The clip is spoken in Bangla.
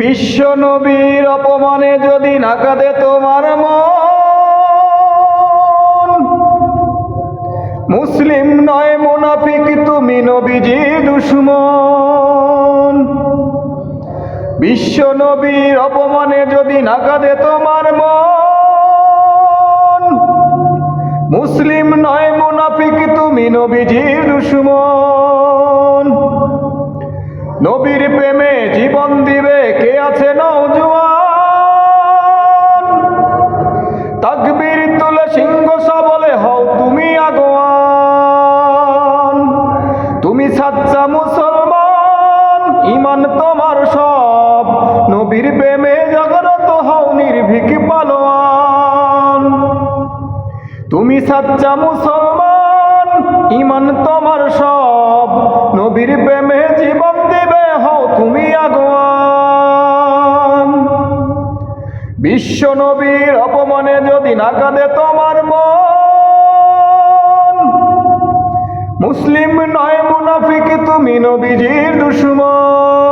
বিশ্ব নবীর অপমানে যদি না কাঁদে তোমার মন, মুসলিম নয় মুনাফিক তুমি নবীজির দুশমন। বিশ্ব নবীর অপমানে যদি না কাঁদে তোমার মন, মুসলিম নয় মুনাফিক তুমি নবীজির দুশমন। নবীর প্রেমে জীবন দিবে কে আছে নওজোয়ান, তাকবীর তুলে সিংহ সবলে হও তুমি আগুয়ান। তুমি সাচ্চা মুসলমান, ঈমান তোমার সব, নবীর প্রেমে জাগ্রত হও নির্ভীক পালোয়ান। তুমি সাচ্চা মুসলমান, ঈমান তোমার সব, নবীর প্রেমে জীবন দিবে হও তুমি আগুয়ান। বিশ্ব নবীর অপমানে যদি না কাঁদে তোমার মন, মুসলিম নয় মুনাফিক তুমি নবীজির দুশমন।